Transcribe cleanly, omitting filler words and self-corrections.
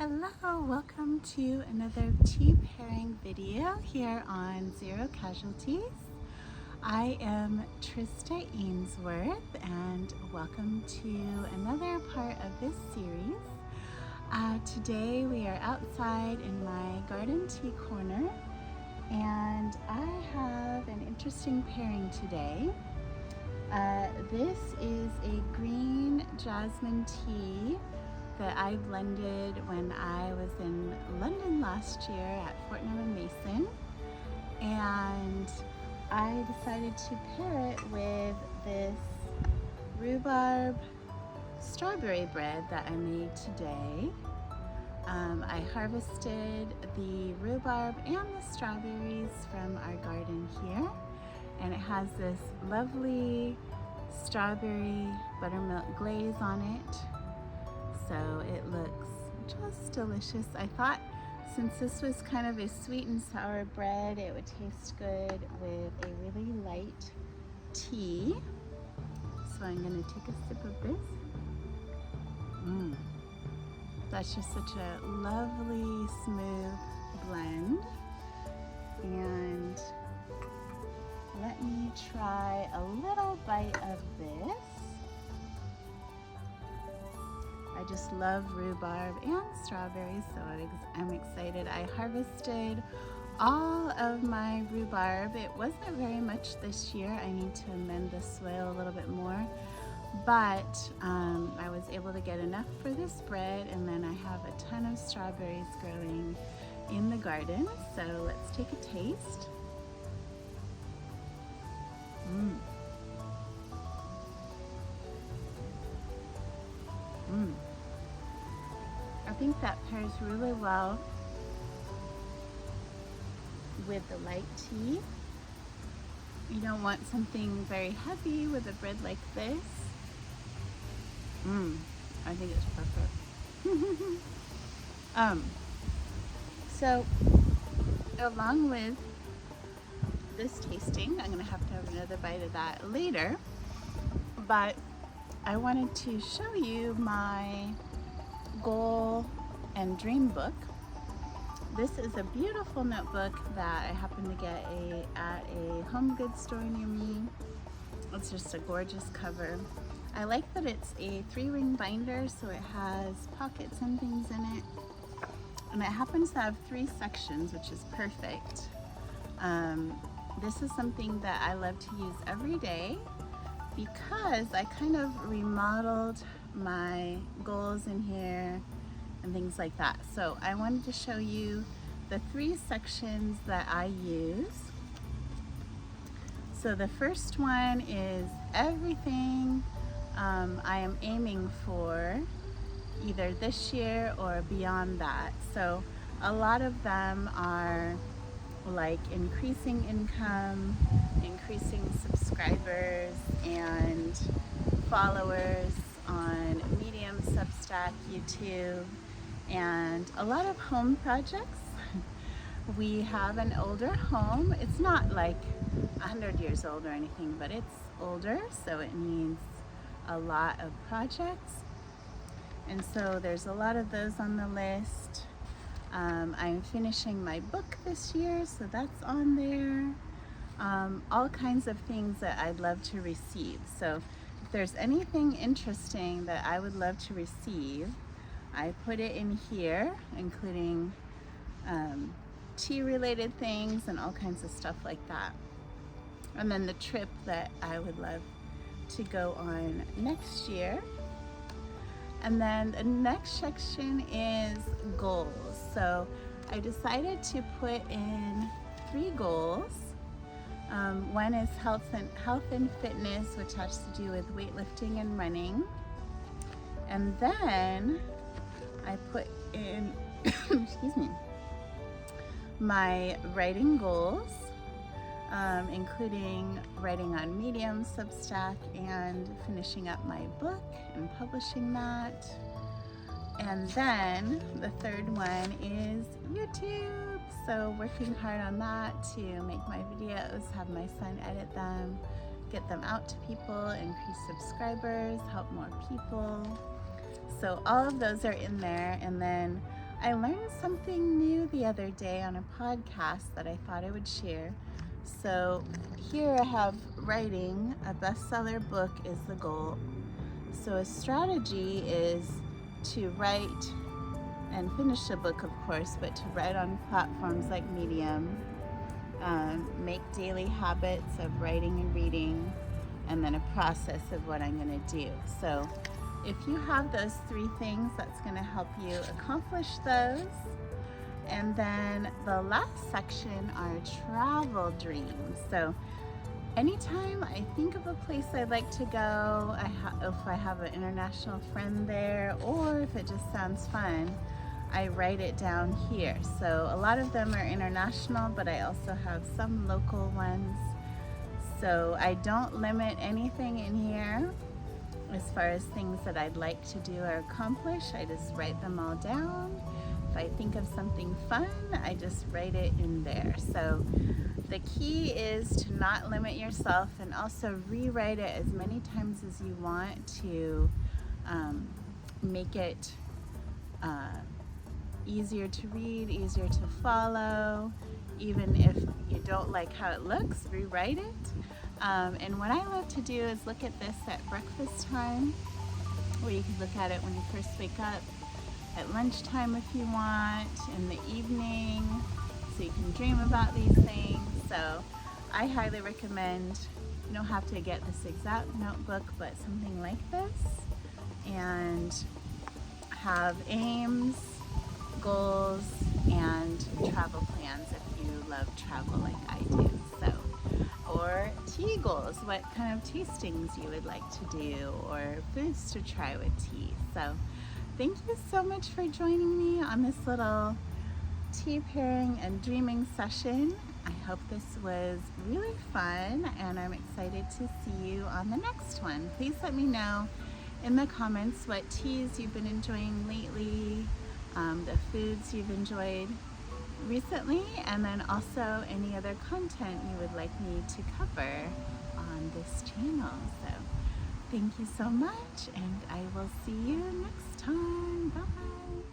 Hello, welcome to another tea pairing video here on Zero Casualties. I am Trista Ainsworth and welcome to another part of this series. Today we are outside in my garden tea corner and I have an interesting pairing today. This is a green jasmine tea that I blended when I was in London last year at Fortnum & Mason, and I decided to pair it with this rhubarb strawberry bread that I made today. I harvested the rhubarb and the strawberries from our garden here, and it has this lovely strawberry buttermilk glaze on it. So it looks just delicious. I thought since this was kind of a sweet and sour bread, it would taste good with a really light tea. So I'm going to take a sip of this. That's just such a lovely, smooth blend. And let me try a little bite of this. I just love rhubarb and strawberries, so I'm excited. I harvested all of my rhubarb. It wasn't very much this year. I need to amend the soil a little bit more, but I was able to get enough for this bread, and then I have a ton of strawberries growing in the garden. So let's take a taste. I think that pairs really well with the light tea. You don't want something very heavy with a bread like this. I think it's perfect. So along with this tasting, I'm gonna have to have another bite of that later, but I wanted to show you my goal and dream book. This is a beautiful notebook that I happened to get at a home goods store near me. It's just a gorgeous cover. I like that it's a 3-ring binder, so it has pockets and things in it. And it happens to have 3 sections, which is perfect. This is something that I love to use every day because I kind of remodeled my goals in here and things like that. So I wanted to show you the 3 sections that I use. So the first one is everything I am aiming for either this year or beyond that. So a lot of them are like increasing income, increasing subscribers and followers on Medium, Substack, YouTube, and a lot of home projects. We have an older home. It's not like 100 years old or anything, but it's older, so it needs a lot of projects. And so there's a lot of those on the list. I'm finishing my book this year, so that's on there. All kinds of things that I'd love to receive. So if there's anything interesting that I would love to receive, I put it in here, including tea related things and all kinds of stuff like that. And then the trip that I would love to go on next year. And then the next section is goals. So I decided to put in 3 goals. One is health and fitness, which has to do with weightlifting and running. And then I put in, excuse me, my writing goals, including writing on Medium, Substack, and finishing up my book and publishing that. And then the third one is YouTube. So working hard on that to make my videos, have my son edit them, get them out to people, increase subscribers, help more people. So all of those are in there. And then I learned something new the other day on a podcast that I thought I would share. So here I have writing a bestseller book is the goal. So a strategy is to write and finish a book, of course, but to write on platforms like Medium, make daily habits of writing and reading, and then a process of what I'm going to do. So if you have those 3 things, that's going to help you accomplish those. And then the last section are travel dreams. So anytime I think of a place I'd like to go, if I have an international friend there, or if it just sounds fun, I write it down here. So a lot of them are international, but I also have some local ones. So I don't limit anything in here as far as things that I'd like to do or accomplish. I just write them all down. If I think of something fun, I just write it in there. So the key is to not limit yourself, and also rewrite it as many times as you want to make it easier to read, easier to follow. Even if you don't like how it looks, rewrite it. And what I love to do is look at this at breakfast time, or you can look at it when you first wake up, at lunchtime if you want, in the evening, so you can dream about these things. So I highly recommend, you don't have to get this exact notebook, but something like this, and have aims, goals, and travel plans if you love travel like I do. So, or tea goals, what kind of tastings you would like to do, or foods to try with tea. So thank you so much for joining me on this little tea pairing and dreaming session. I hope this was really fun, and I'm excited to see you on the next one. Please let me know in the comments what teas you've been enjoying lately, the foods you've enjoyed recently, and then also any other content you would like me to cover on this channel. So thank you so much, and I will see you next time. Bye.